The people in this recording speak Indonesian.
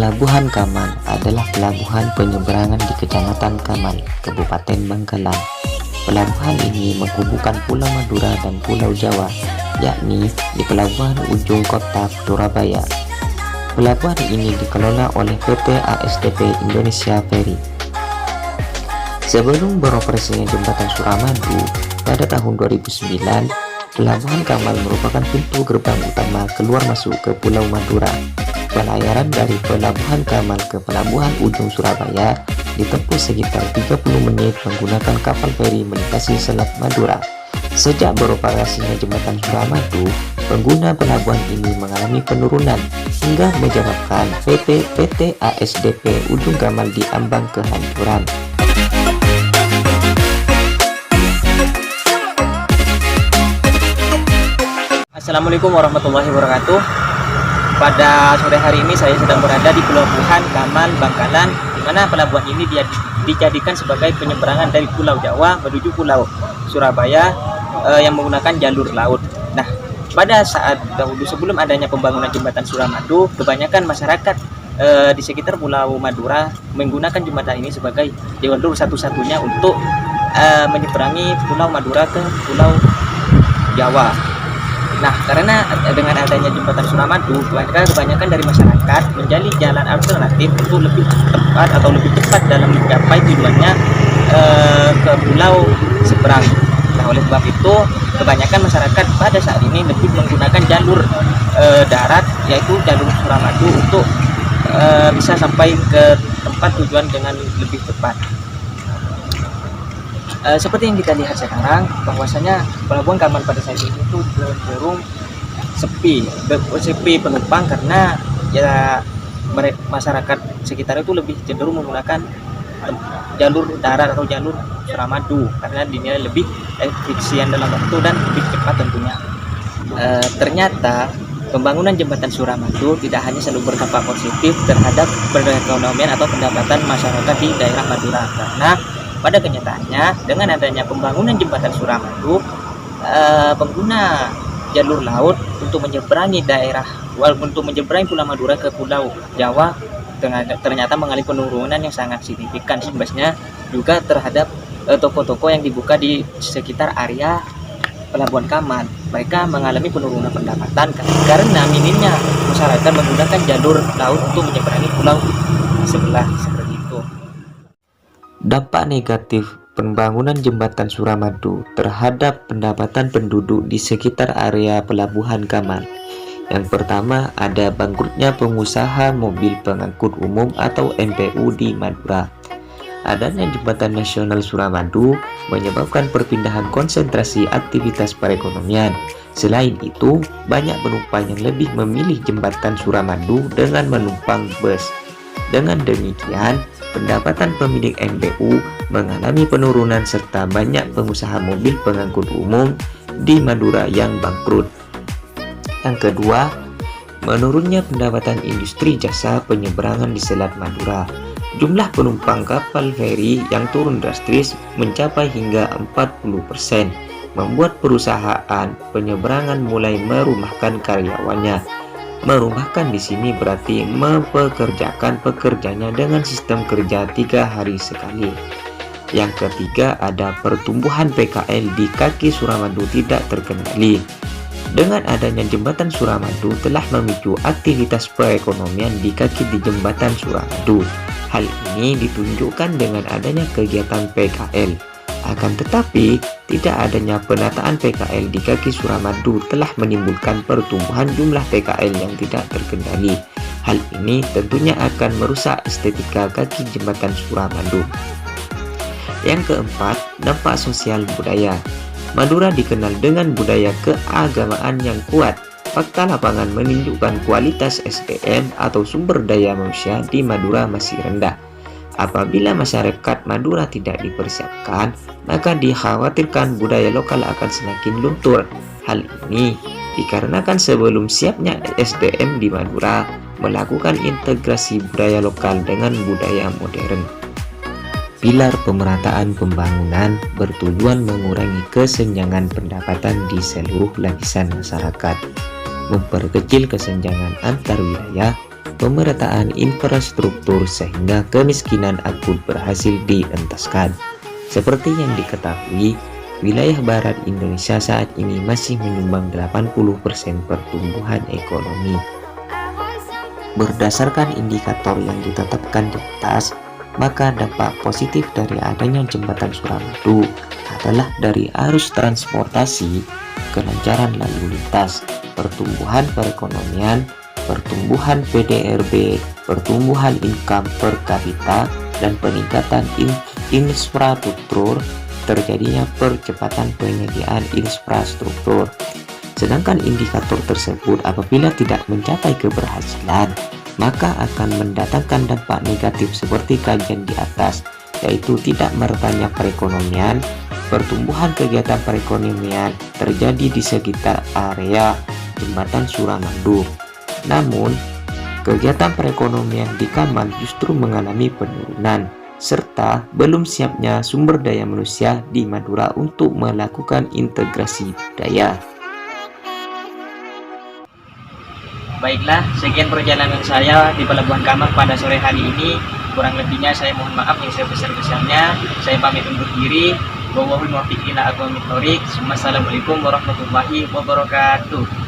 Pelabuhan Kamal adalah pelabuhan penyeberangan di Kecamatan Kamal, Kabupaten Bangkalan. Pelabuhan ini menghubungkan Pulau Madura dan Pulau Jawa, yakni di pelabuhan ujung kota Surabaya. Pelabuhan ini dikelola oleh PT ASDP Indonesia Ferry. Sebelum beroperasinya jembatan Suramadu pada tahun 2009, Pelabuhan Kamal merupakan pintu gerbang utama keluar masuk ke Pulau Madura. Pelayaran dari Pelabuhan Kamal ke Pelabuhan Ujung Surabaya ditempuh sekitar 30 menit menggunakan kapal feri melintasi Selat Madura. Sejak beroperasinya jembatan Suramadu, pengguna pelabuhan ini mengalami penurunan hingga menyebabkan PT ASDP Ujung Kamal diambang kehancuran. Assalamualaikum warahmatullahi wabarakatuh. Pada sore hari ini saya sedang berada di Pelabuhan Kamal Bangkalan, di mana pelabuhan ini dijadikan sebagai penyeberangan dari Pulau Jawa menuju Pulau Surabaya yang menggunakan jalur laut. Nah, pada saat dahulu sebelum adanya pembangunan jembatan Suramadu, kebanyakan masyarakat di sekitar Pulau Madura menggunakan jembatan ini sebagai jalur satu-satunya untuk menyeberangi Pulau Madura ke Pulau Jawa. Nah, karena dengan adanya jembatan Suramadu, kebanyakan dari masyarakat menjadi jalan alternatif untuk lebih tepat atau lebih cepat dalam mencapai tujuannya ke pulau seberang. Nah, oleh sebab itu, kebanyakan masyarakat pada saat ini lebih menggunakan jalur darat, yaitu jalur Suramadu untuk bisa sampai ke tempat tujuan dengan lebih cepat. Seperti yang kita lihat sekarang, bahwasanya Pelabuhan Kamal pada saat ini itu cenderung sepi penumpang, karena ya masyarakat sekitar itu lebih cenderung menggunakan jalur darat atau jalur Suramadu karena dinilai lebih efisien dalam waktu dan lebih cepat tentunya. Ternyata pembangunan jembatan Suramadu tidak hanya selalu berdampak positif terhadap perekonomian atau pendapatan masyarakat di daerah Madura, karena pada kenyataannya, dengan adanya pembangunan jembatan Suramadu, pengguna jalur laut untuk menyeberangi Pulau Madura ke Pulau Jawa ternyata mengalami penurunan yang sangat signifikan. Imbasnya juga terhadap toko-toko yang dibuka di sekitar area Pelabuhan Kamal. Mereka mengalami penurunan pendapatan karena minimnya masyarakat menggunakan jalur laut untuk menyeberangi pulau sebelah. Dampak negatif pembangunan jembatan Suramadu terhadap pendapatan penduduk di sekitar area Pelabuhan Kamal. Yang pertama, ada bangkrutnya pengusaha mobil pengangkut umum atau MPU di Madura. Adanya jembatan nasional Suramadu menyebabkan perpindahan konsentrasi aktivitas perekonomian. Selain itu, banyak penumpang yang lebih memilih jembatan Suramadu dengan menumpang bus. Dengan demikian, pendapatan pemilik MPU mengalami penurunan serta banyak pengusaha mobil pengangkut umum di Madura yang bangkrut. Yang kedua, menurunnya pendapatan industri jasa penyeberangan di Selat Madura. Jumlah penumpang kapal feri yang turun drastis mencapai hingga 40%, membuat perusahaan penyeberangan mulai merumahkan karyawannya. Merumahkan di sini berarti mempekerjakan pekerjanya dengan sistem kerja 3 hari sekali. Yang ketiga, ada pertumbuhan PKL di kaki Suramadu tidak terkendali. Dengan adanya jembatan Suramadu telah memicu aktivitas perekonomian di kaki di jembatan Suramadu. Hal ini ditunjukkan dengan adanya kegiatan PKL. Akan tetapi, tidak adanya penataan PKL di kaki Suramadu telah menimbulkan pertumbuhan jumlah PKL yang tidak terkendali. Hal ini tentunya akan merusak estetika kaki jembatan Suramadu. Yang keempat, dampak sosial budaya. Madura dikenal dengan budaya keagamaan yang kuat. Fakta lapangan menunjukkan kualitas SDM atau sumber daya manusia di Madura masih rendah. Apabila masyarakat Madura tidak dipersiapkan, maka dikhawatirkan budaya lokal akan semakin luntur. Hal ini dikarenakan sebelum siapnya SDM di Madura melakukan integrasi budaya lokal dengan budaya modern. Pilar pemerataan pembangunan bertujuan mengurangi kesenjangan pendapatan di seluruh lapisan masyarakat, memperkecil kesenjangan antar wilayah, pemerataan infrastruktur sehingga kemiskinan akut berhasil dientaskan. Seperti yang diketahui, wilayah barat Indonesia saat ini masih menyumbang 80% pertumbuhan ekonomi. Berdasarkan indikator yang ditetapkan di atas, maka dampak positif dari adanya jembatan Suramadu adalah dari arus transportasi, kelancaran lalu lintas, pertumbuhan perekonomian, pertumbuhan PDRB, pertumbuhan income per kapita, dan peningkatan infrastruktur, terjadinya percepatan penyediaan infrastruktur. Sedangkan indikator tersebut apabila tidak mencapai keberhasilan, maka akan mendatangkan dampak negatif seperti kajian di atas, yaitu tidak meretanya perekonomian. Pertumbuhan kegiatan perekonomian terjadi di sekitar area jembatan Suramadu. Namun, kegiatan perekonomian di Kamal justru mengalami penurunan, serta belum siapnya sumber daya manusia di Madura untuk melakukan integrasi budaya. Baiklah, sekian perjalanan saya di Pelabuhan Kamal pada sore hari ini. Kurang lebihnya saya mohon maaf yang sebesar-besarnya. Saya pamit undur diri. Wassalamualaikum warahmatullahi wabarakatuh.